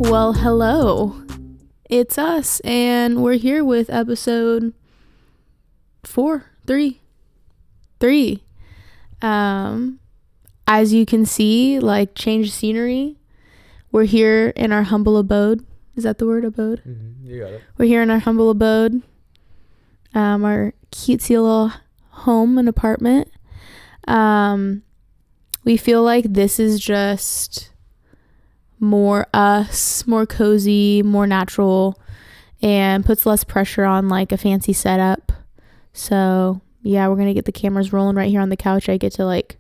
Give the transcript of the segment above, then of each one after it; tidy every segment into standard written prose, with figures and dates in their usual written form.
Well, hello. It's us, and we're here with episode 3. As you can see, like, change scenery. We're here in our humble abode. Is that the word, abode? Mm-hmm. You got it. We're here in our humble abode. Our cutesy little home and apartment. We feel like this is just more us, more cozy, more natural, and puts less pressure on like a fancy setup. So yeah, we're gonna get the cameras rolling right here on the couch. I get to like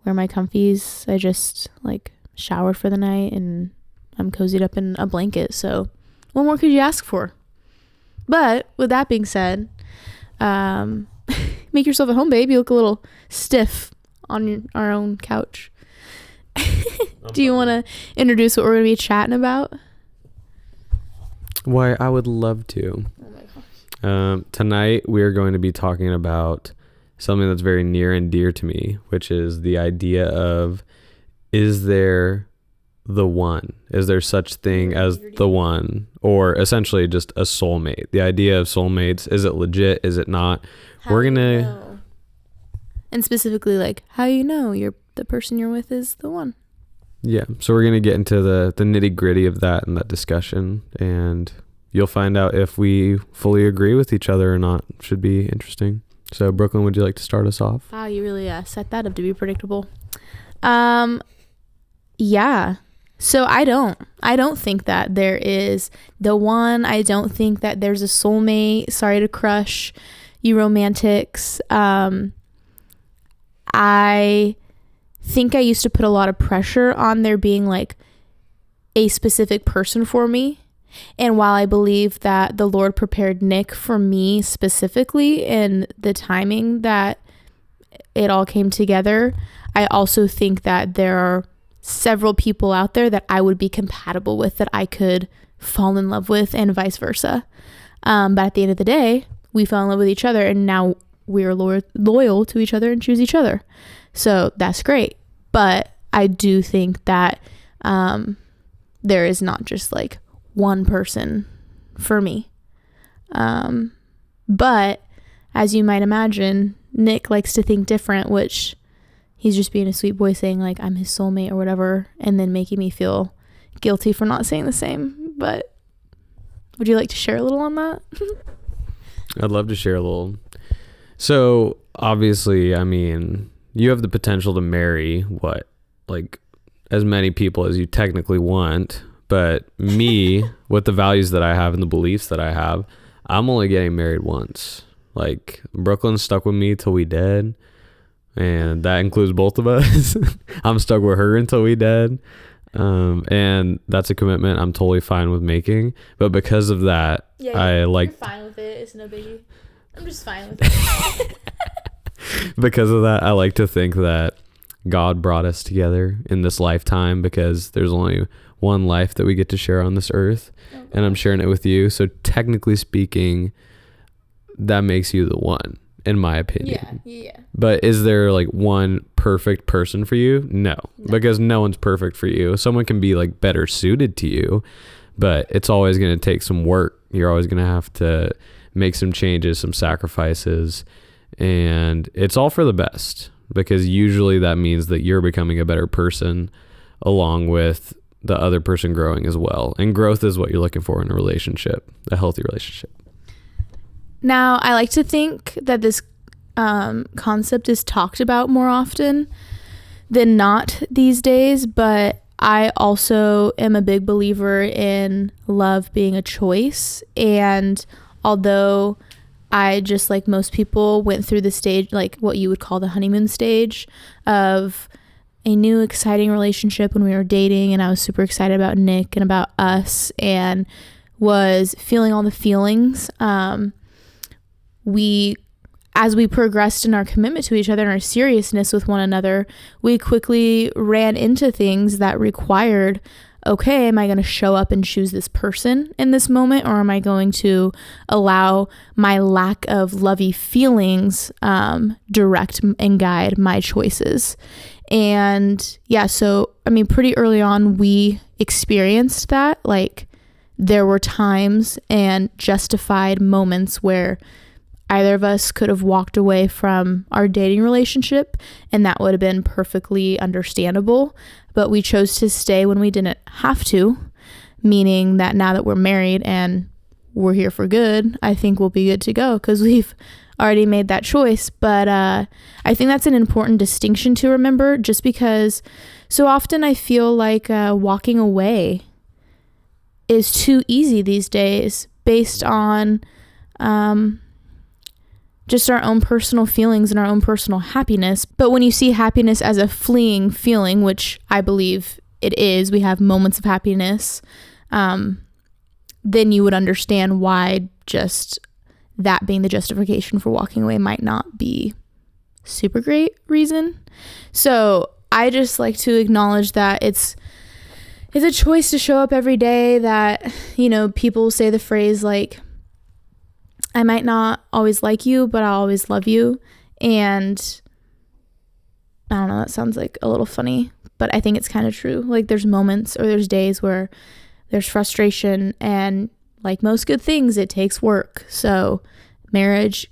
wear my comfies. I just like showered for the night and I'm cozied up in a blanket. So what more could you ask for? But with that being said, make yourself at home, babe. You look a little stiff on our own couch. Do you want to introduce what we're going to be chatting about? Why, I would love to. Oh my gosh. Tonight we are going to be talking about something that's very near and dear to me, which is the idea of, is there the one? Is there such thing as the one? Or essentially just a soulmate. The idea of soulmates, is it legit? Is it not? How we're going to... And specifically, like, how you know the person you're with is the one. Yeah, so we're going to get into the nitty gritty of that and that discussion, and you'll find out if we fully agree with each other or not. Should be interesting. So, Brooklyn, would you like to start us off? Wow, you really set that up to be predictable. Yeah. So I don't think that there is the one. I don't think that there's a soulmate. Sorry to crush you romantics. I think I used to put a lot of pressure on there being like a specific person for me. And while I believe that the Lord prepared Nick for me specifically in the timing that it all came together, I also think that there are several people out there that I would be compatible with, that I could fall in love with, and vice versa. But at the end of the day, we fell in love with each other, and now we're loyal to each other and choose each other. So that's great. But I do think that there is not just like one person for me. But as you might imagine, Nick likes to think different, which he's just being a sweet boy saying like I'm his soulmate or whatever, and then making me feel guilty for not saying the same. But would you like to share a little on that? I'd love to share a little. So obviously, I mean, you have the potential to marry like as many people as you technically want. But me, with the values that I have and the beliefs that I have, I'm only getting married once. Like, Brooklyn's stuck with me till we dead. And that includes both of us. I'm stuck with her until we dead. And that's a commitment I'm totally fine with making. But because of that, you're fine with it. It's no biggie. I'm just fine with it. Because of that, I like to think that God brought us together in this lifetime, because there's only one life that we get to share on this earth. Okay. And I'm sharing it with you. So technically speaking, that makes you the one, in my opinion. Yeah. But is there like one perfect person for you? No, because no one's perfect for you. Someone can be like better suited to you, but it's always going to take some work. You're always going to have to make some changes, some sacrifices, and it's all for the best, because usually that means that you're becoming a better person along with the other person growing as well. And growth is what you're looking for in a relationship, a healthy relationship. Now, I like to think that this concept is talked about more often than not these days, but I also am a big believer in love being a choice. And although I, just like most people, went through the stage, like what you would call the honeymoon stage of a new exciting relationship when we were dating, and I was super excited about Nick and about us and was feeling all the feelings. As we progressed in our commitment to each other and our seriousness with one another, we quickly ran into things that required okay, am I going to show up and choose this person in this moment, or am I going to allow my lack of lovey feelings direct and guide my choices? And yeah, so I mean, pretty early on, we experienced that. Like, there were times and justified moments where either of us could have walked away from our dating relationship, and that would have been perfectly understandable. But we chose to stay when we didn't have to, meaning that now that we're married and we're here for good, I think we'll be good to go because we've already made that choice. But I think that's an important distinction to remember, just because so often I feel like walking away is too easy these days based on just our own personal feelings and our own personal happiness. But when you see happiness as a fleeting feeling, which I believe it is, we have moments of happiness, then you would understand why just that being the justification for walking away might not be super great reason. So I just like to acknowledge that it's a choice to show up every day, that, you know, people say the phrase like, I might not always like you, but I'll always love you. And I don't know, that sounds like a little funny, but I think it's kind of true. Like, there's moments or there's days where there's frustration, and like most good things, it takes work. So marriage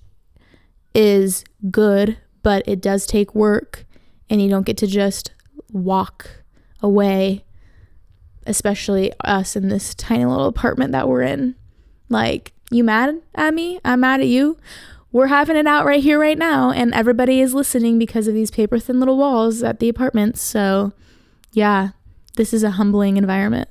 is good, but it does take work, and you don't get to just walk away, especially us in this tiny little apartment that we're in. Like, you mad at me? I'm mad at you. We're having it out right here, right now, and everybody is listening because of these paper thin little walls at the apartment. So yeah, this is a humbling environment.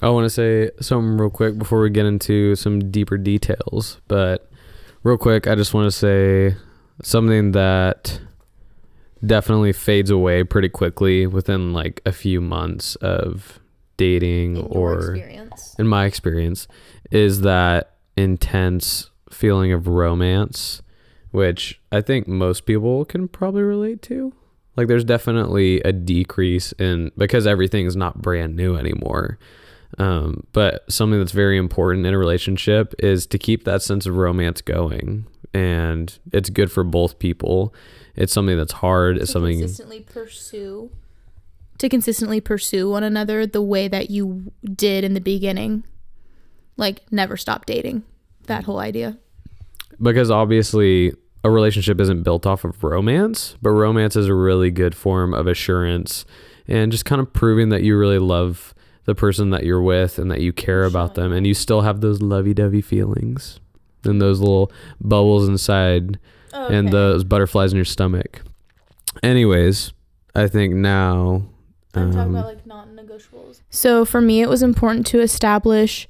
I want to say something real quick before we get into some deeper details, but real quick, I just want to say something that definitely fades away pretty quickly within like a few months of dating, or in my experience, is that intense feeling of romance, which I think most people can probably relate to. Like, there's definitely a decrease in, because everything's not brand new anymore. But something that's very important in a relationship is to keep that sense of romance going, and it's good for both people. It's something that's hard. It's something to consistently pursue one another the way that you did in the beginning. Like, never stop dating. That whole idea. Because obviously a relationship isn't built off of romance, but romance is a really good form of assurance and just kind of proving that you really love the person that you're with and that you care about them, and you still have those lovey-dovey feelings and those little bubbles inside and those butterflies in your stomach. Anyways, I think now I'm talking about like non-negotiables. So for me, it was important to establish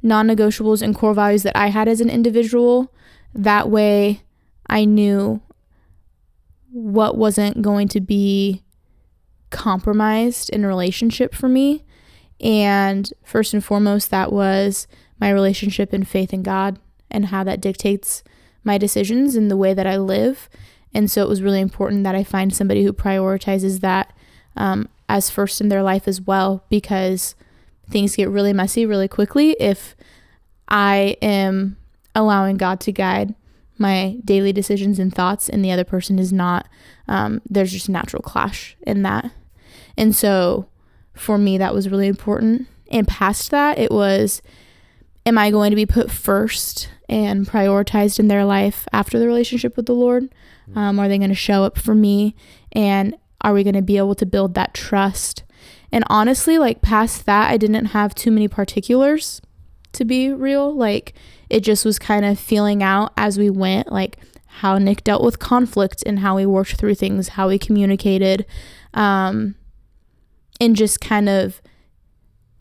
non-negotiables and core values that I had as an individual. That way I knew what wasn't going to be compromised in a relationship for me. And first and foremost, that was my relationship and faith in God and how that dictates my decisions and the way that I live. And so it was really important that I find somebody who prioritizes that as first in their life as well, because things get really messy really quickly if I am allowing God to guide my daily decisions and thoughts and the other person is not. There's just a natural clash in that. And so for me, that was really important. And past that, it was, am I going to be put first and prioritized in their life after the relationship with the Lord? Are they going to show up for me? And are we going to be able to build that trust? And honestly, like past that, I didn't have too many particulars, to be real. Like, it just was kind of feeling out as we went, like how Nick dealt with conflict and how we worked through things, how we communicated, and just kind of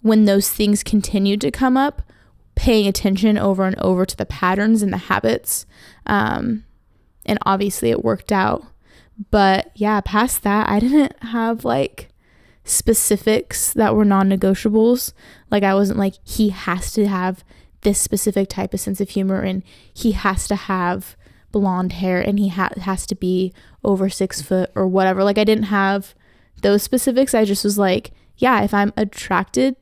when those things continued to come up, paying attention over and over to the patterns and the habits. And obviously it worked out. But yeah, past that, I didn't have like specifics that were non-negotiables. Like, I wasn't like, he has to have this specific type of sense of humor and he has to have blonde hair and he has to be over 6 foot or whatever. Like, I didn't have those specifics, I just was like, yeah, if I'm attracted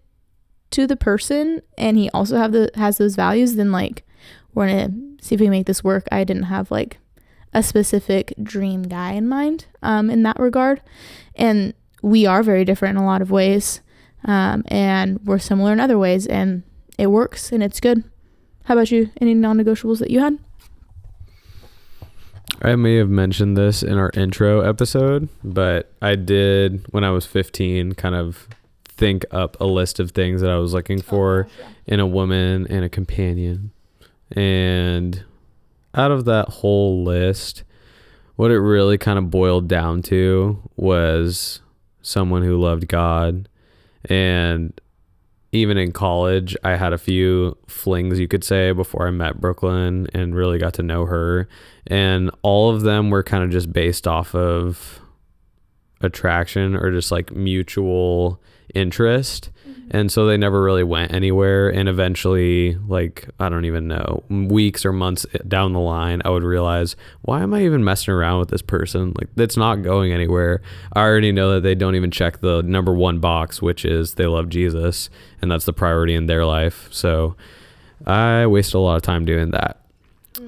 to the person and he also has those values, then like we're gonna see if we make this work. I didn't have like a specific dream guy in mind in that regard, and we are very different in a lot of ways, and we're similar in other ways, and it works and it's good. How about you? Any non-negotiables that you had? I may have mentioned this in our intro episode, but I did, when I was 15, kind of think up a list of things that I was looking for in a woman and a companion. And out of that whole list, what it really kind of boiled down to was someone who loved God. And even in college, I had a few flings, you could say, before I met Brooklyn and really got to know her. And all of them were kind of just based off of attraction or just like mutual interest. And so they never really went anywhere. And eventually, like, I don't even know, weeks or months down the line, I would realize, why am I even messing around with this person? Like, it's not going anywhere. I already know that they don't even check the number one box, which is they love Jesus. And that's the priority in their life. So I wasted a lot of time doing that.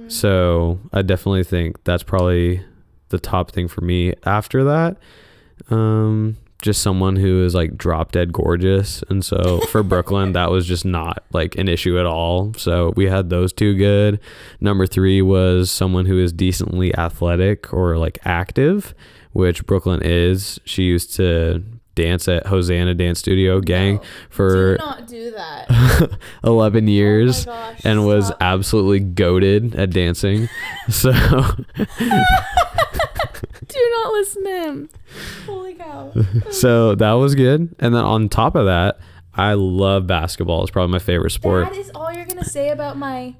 So I definitely think that's probably the top thing for me after that. Just someone who is like drop dead gorgeous. And so for Brooklyn, that was just not like an issue at all. So we had those two good. Number 3 was someone who is decently athletic or like active, which Brooklyn is. She used to dance at Hosanna Dance Studio Gang for do not do that. 11 years. Oh my gosh, and was absolutely goated at dancing. So do not listen to him. Holy cow. So that was good. And then on top of that, I love basketball. It's probably my favorite sport. That is all you're gonna say about my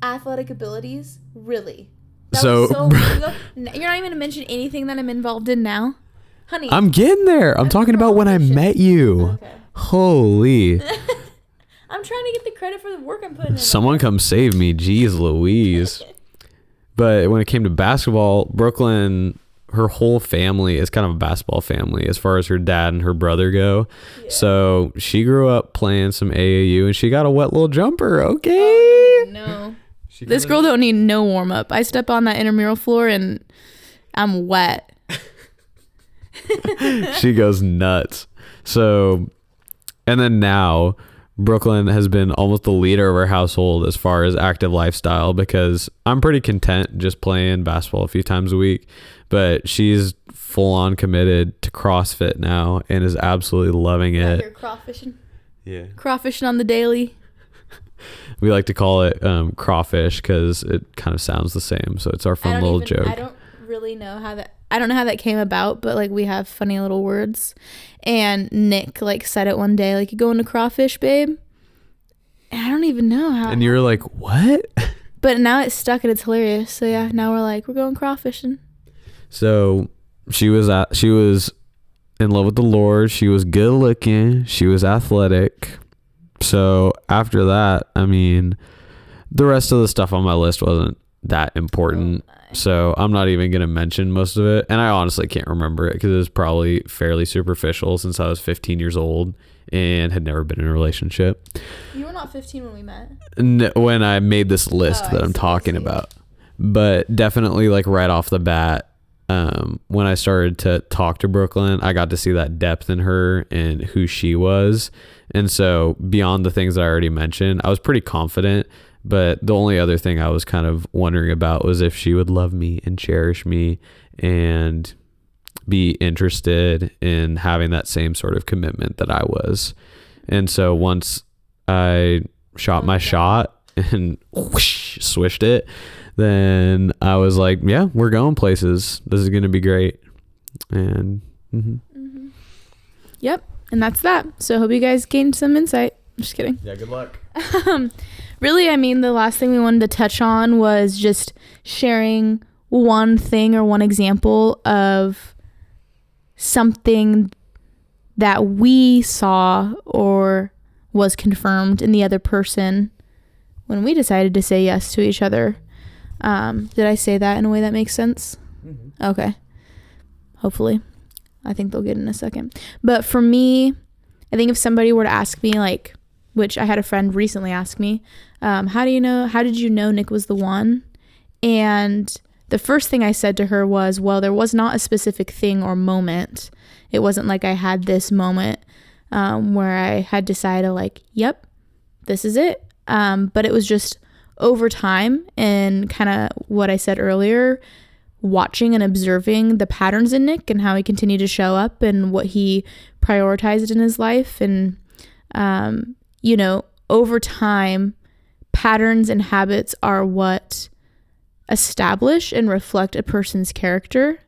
athletic abilities? Really? That So- was so long ago. You're not even gonna mention anything that I'm involved in now? Honey. I'm getting there. I'm talking about when I met you. Okay. Holy. I'm trying to get the credit for the work I'm putting in. Someone come save me. Jeez Louise. But when it came to basketball, Brooklyn, her whole family is kind of a basketball family as far as her dad and her brother go. Yeah. So she grew up playing some AAU and she got a wet little jumper. Okay. Oh, no. This girl don't need no warm up. I step on that intramural floor and I'm wet. She goes nuts. So, and then now Brooklyn has been almost the leader of our household as far as active lifestyle, because I'm pretty content just playing basketball a few times a week, but she's full on committed to CrossFit now and is absolutely loving it. You're crawfishing. Yeah. Crawfishing on the daily. We like to call it crawfish because it kind of sounds the same. So it's our fun little joke. I don't really know how that came about, but like we have funny little words. And Nick like said it one day, like, you going to crawfish, babe? And I don't even know how. And you're like, what? But now it's stuck and it's hilarious. So yeah, now we're like, we're going crawfishing. So she was in love with the Lord. She was good looking. She was athletic. So after that, I mean, the rest of the stuff on my list wasn't that important. So I'm not even going to mention most of it. And I honestly can't remember it because it was probably fairly superficial since I was 15 years old and had never been in a relationship. You were not 15 when we met. When I made this list that I'm talking about. But definitely like right off the bat, when I started to talk to Brooklyn, I got to see that depth in her and who she was. And so beyond the things that I already mentioned, I was pretty confident. But the only other thing I was kind of wondering about was if she would love me and cherish me and be interested in having that same sort of commitment that I was. And so once I shot my shot and whoosh, swished it, then I was like, yeah, we're going places. This is going to be great. And Yep. And that's that. So I hope you guys gained some insight. I'm just kidding. Yeah, good luck. Really, I mean, the last thing we wanted to touch on was just sharing one thing or one example of something that we saw or was confirmed in the other person when we decided to say yes to each other. Did I say that in a way that makes sense? Mm-hmm. Okay. Hopefully. I think they'll get in a second. But for me, I think if somebody were to ask me, like, which I had a friend recently ask me, how did you know Nick was the one? And the first thing I said to her was, well, there was not a specific thing or moment. It wasn't like I had this moment where I had decided, like, yep, this is it. But it was just over time, and kind of what I said earlier, watching and observing the patterns in Nick and how he continued to show up and what he prioritized in his life. And, over time, patterns and habits are what establish and reflect a person's character.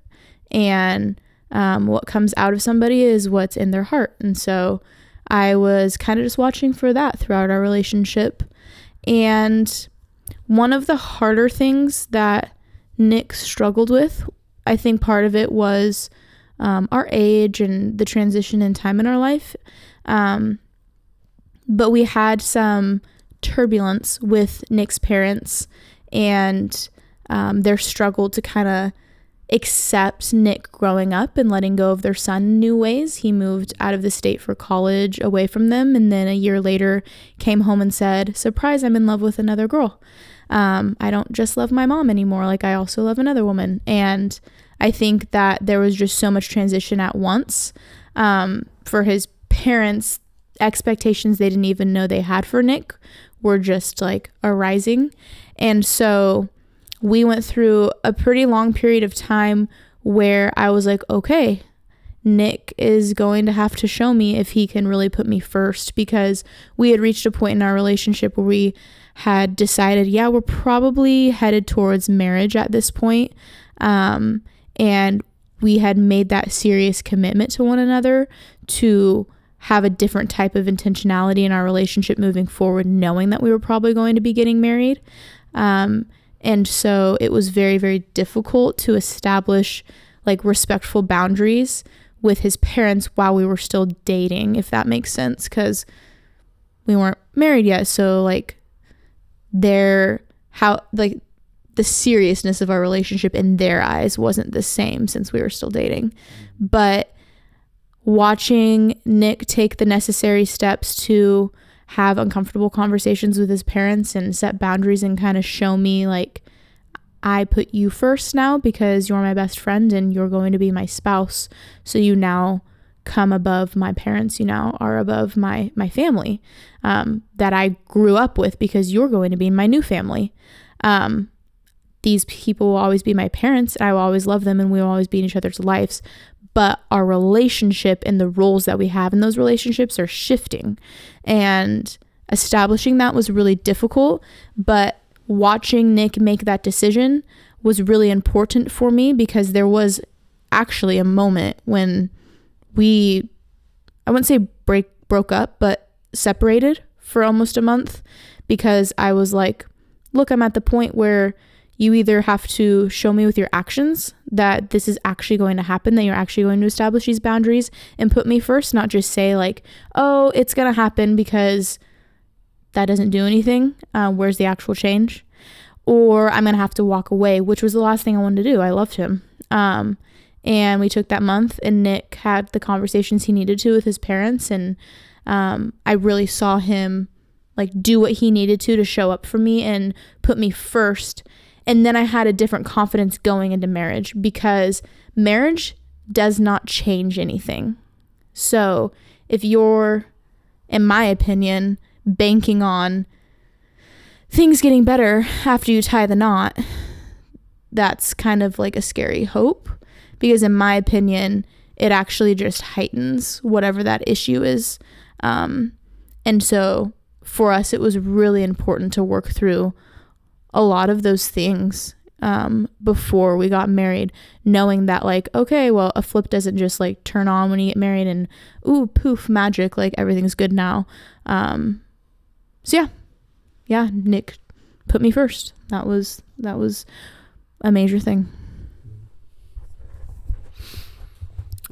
And what comes out of somebody is what's in their heart. And so I was kind of just watching for that throughout our relationship. And one of the harder things that Nick struggled with, I think part of it was our age and the transition in time in our life. But we had some turbulence with Nick's parents and their struggle to kind of accept Nick growing up and letting go of their son in new ways. He moved out of the state for college away from them, and then a year later came home and said, surprise, I'm in love with another girl. I don't just love my mom anymore. Like, I also love another woman. And I think that there was just so much transition at once. For his parents, expectations they didn't even know they had for Nick were just like arising. And so we went through a pretty long period of time where I was like, okay, Nick is going to have to show me if he can really put me first, because we had reached a point in our relationship where we had decided, yeah, we're probably headed towards marriage at this point. And we had made that serious commitment to one another to have a different type of intentionality in our relationship moving forward, knowing that we were probably going to be getting married. And so it was very, very difficult to establish like respectful boundaries with his parents while we were still dating, if that makes sense, because we weren't married yet. So like the seriousness of our relationship in their eyes wasn't the same since we were still dating. But watching Nick take the necessary steps to have uncomfortable conversations with his parents and set boundaries and kind of show me like, I put you first now because you're my best friend and you're going to be my spouse. So you now come above my parents. You now are above my family that I grew up with, because you're going to be my new family. These people will always be my parents. I will always love them and we will always be in each other's lives. But our relationship and the roles that we have in those relationships are shifting. And establishing that was really difficult. But watching Nick make that decision was really important for me, because there was actually a moment when I wouldn't say broke up, but separated for almost a month, because I was like, look, I'm at the point where you either have to show me with your actions that this is actually going to happen, that you're actually going to establish these boundaries and put me first, not just say like, oh, it's going to happen, because that doesn't do anything. Where's the actual change? Or I'm going to have to walk away, which was the last thing I wanted to do. I loved him. And we took that month, and Nick had the conversations he needed to with his parents. And I really saw him like do what he needed to show up for me and put me first. And then I had a different confidence going into marriage, because marriage does not change anything. So if you're, in my opinion, banking on things getting better after you tie the knot, that's kind of like a scary hope, because in my opinion, it actually just heightens whatever that issue is. And so for us, it was really important to work through a lot of those things before we got married, knowing that like, okay, well, a flip doesn't just like turn on when you get married and ooh, poof, magic, like everything's good now. So yeah, Nick put me first. That was a major thing.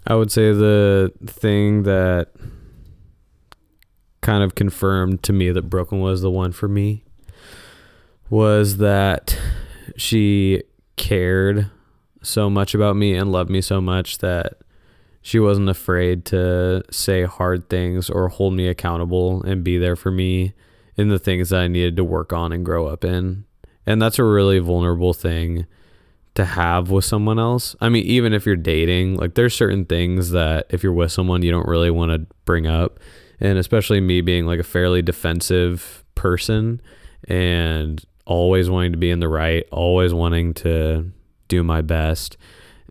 I would say the thing that kind of confirmed to me that Brooklyn was the one for me was that she cared so much about me and loved me so much that she wasn't afraid to say hard things or hold me accountable and be there for me in the things that I needed to work on and grow up in. And that's a really vulnerable thing to have with someone else. I mean, even if you're dating, like there's certain things that if you're with someone, you don't really want to bring up. And especially me being like a fairly defensive person and always wanting to be in the right, always wanting to do my best.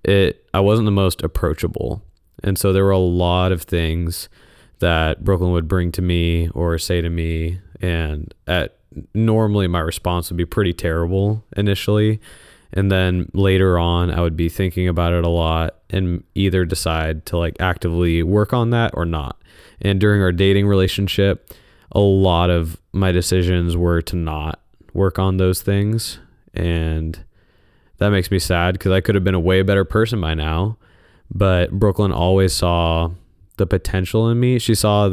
I wasn't the most approachable. And so there were a lot of things that Brooklyn would bring to me or say to me. And normally my response would be pretty terrible initially. And then later on, I would be thinking about it a lot and either decide to like actively work on that or not. And during our dating relationship, a lot of my decisions were to not work on those things. And that makes me sad because I could have been a way better person by now. But Brooklyn always saw the potential in me. She saw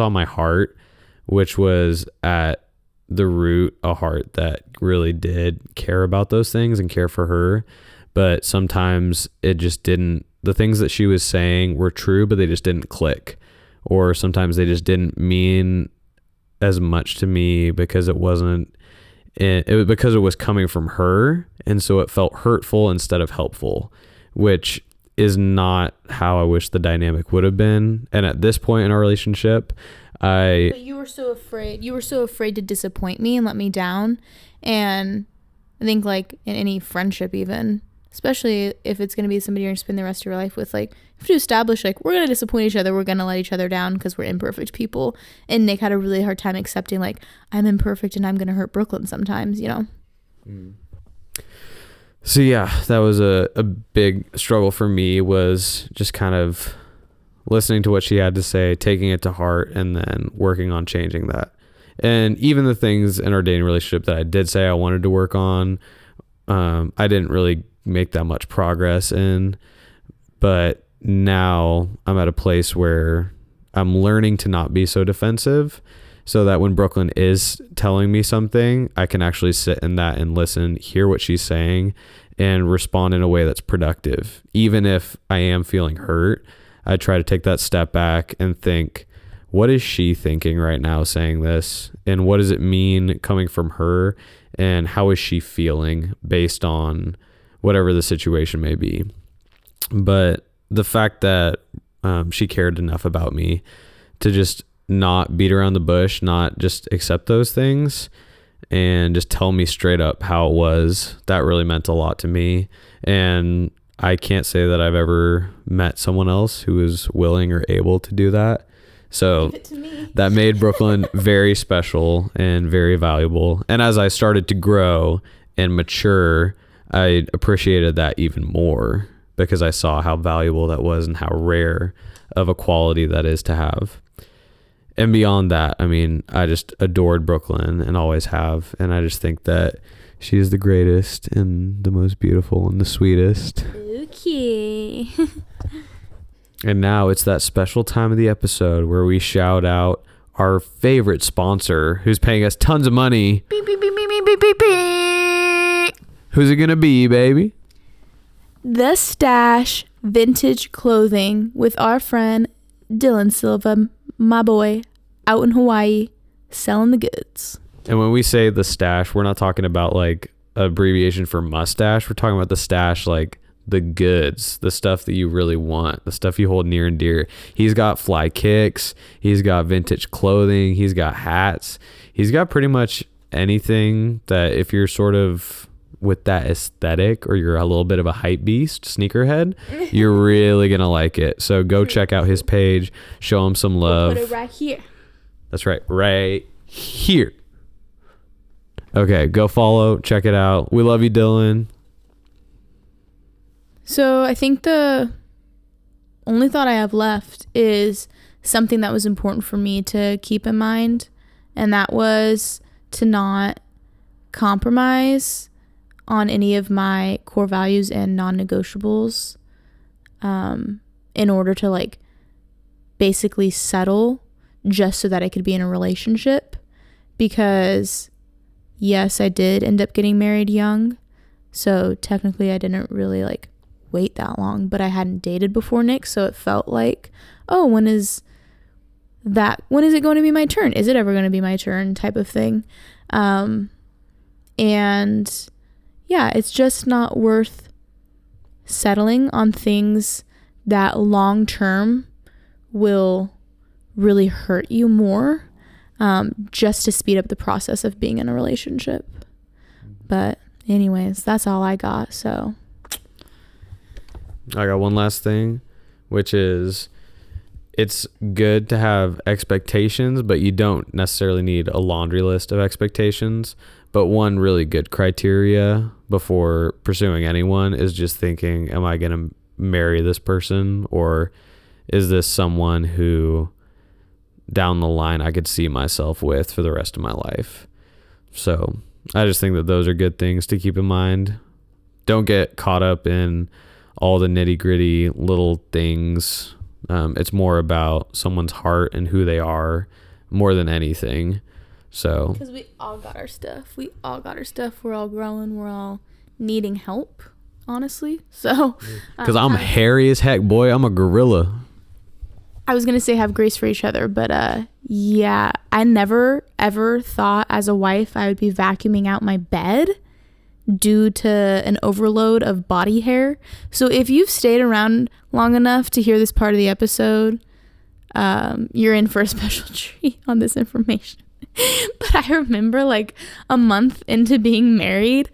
my heart, which was at the root, a heart that really did care about those things and care for her. But sometimes it just didn't, the things that she was saying were true, but they just didn't click. Or sometimes they just didn't mean as much to me because it was because it was coming from her. And so it felt hurtful instead of helpful, which is not how I wish the dynamic would have been. And at this point in our relationship, But you were so afraid. You were so afraid to disappoint me and let me down. And I think like in any friendship even, especially if it's going to be somebody you're going to spend the rest of your life with, like you have to establish like we're going to disappoint each other. We're going to let each other down because we're imperfect people. And Nick had a really hard time accepting like I'm imperfect and I'm going to hurt Brooklyn sometimes, you know? Mm. So yeah, that was a big struggle for me, was just kind of listening to what she had to say, taking it to heart, and then working on changing that. And even the things in our dating relationship that I did say I wanted to work on, I didn't really make that much progress in. But now I'm at a place where I'm learning to not be so defensive, so that when Brooklyn is telling me something, I can actually sit in that and listen, hear what she's saying, and respond in a way that's productive. Even if I am feeling hurt, I try to take that step back and think, what is she thinking right now saying this? And what does it mean coming from her? And how is she feeling based on whatever the situation may be? But the fact that she cared enough about me to just not beat around the bush, not just accept those things and just tell me straight up how it was, that really meant a lot to me. And I can't say that I've ever met someone else who was willing or able to do that. So that made Brooklyn very special and very valuable. And as I started to grow and mature, I appreciated that even more because I saw how valuable that was and how rare of a quality that is to have. And beyond that, I mean, I just adored Brooklyn and always have. And I just think that she is the greatest and the most beautiful and the sweetest. Okay. And now it's that special time of the episode where we shout out our favorite sponsor who's paying us tons of money. Beep, beep, beep, beep, beep, beep, beep, beep. Who's it going to be, baby? The Stash Vintage Clothing with our friend Dylan Silva, my boy, out in Hawaii, selling the goods. And when we say the Stash, we're not talking about like abbreviation for mustache. We're talking about the stash, like the goods, the stuff that you really want, the stuff you hold near and dear. He's got fly kicks. He's got vintage clothing. He's got hats. He's got pretty much anything that if you're sort of with that aesthetic or you're a little bit of a hype beast, sneakerhead, you're really going to like it. So go check out his page. Show him some love. We'll put it right here. That's right. Right here. Okay, go follow, check it out. We love you, Dylan. So I think the only thought I have left is something that was important for me to keep in mind, and that was to not compromise on any of my core values and non-negotiables in order to like basically settle just so that I could be in a relationship. Because yes, I did end up getting married young, so technically I didn't really like wait that long, but I hadn't dated before Nick, so it felt like, oh, when is it going to be my turn? Is it ever going to be my turn type of thing? And yeah, it's just not worth settling on things that long term will really hurt you more, just to speed up the process of being in a relationship. But anyways, that's all I got. So I got one last thing, which is it's good to have expectations, but you don't necessarily need a laundry list of expectations. But one really good criteria before pursuing anyone is just thinking, am I going to marry this person, or is this someone who down the line I could see myself with for the rest of my life? So I just think that those are good things to keep in mind. Don't get caught up in all the nitty gritty little things. It's more about someone's heart and who they are more than anything. So because we all got our stuff. We're all growing. We're all needing help, honestly. So because I'm hairy as heck, boy. I'm a gorilla. I was gonna say have grace for each other, but yeah, I never ever thought as a wife I would be vacuuming out my bed due to an overload of body hair. So if you've stayed around long enough to hear this part of the episode, you're in for a special treat on this information. But I remember like a month into being married,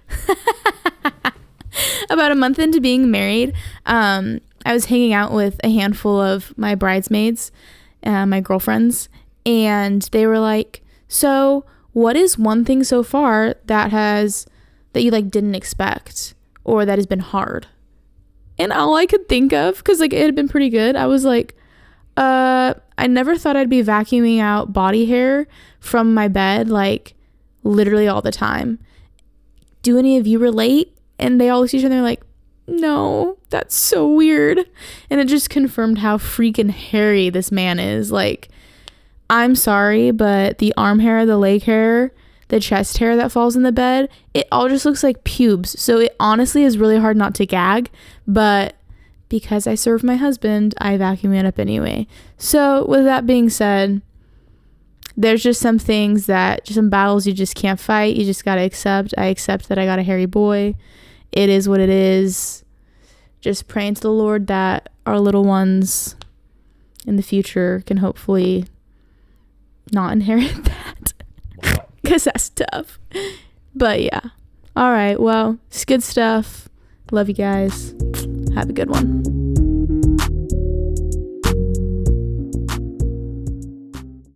about a month into being married, I was hanging out with a handful of my bridesmaids, my girlfriends, and they were like, so what is one thing so far that you like didn't expect or that has been hard? And all I could think of, because like it had been pretty good, I was like, I never thought I'd be vacuuming out body hair from my bed like literally all the time. Do any of you relate? And they all looked at each other and they're like, no, that's so weird. And it just confirmed how freaking hairy this man is. Like, I'm sorry, but the arm hair, the leg hair, the chest hair that falls in the bed, it all just looks like pubes. So it honestly is really hard not to gag, but because I serve my husband, I vacuum it up anyway. So with that being said, there's just some things some battles you just can't fight. You just got to accept. I accept that I got a hairy boy. It is what it is. Just praying to the Lord that our little ones in the future can hopefully not inherit that. Because that's tough. But yeah. All right. Well, it's good stuff. Love you guys. Have a good one.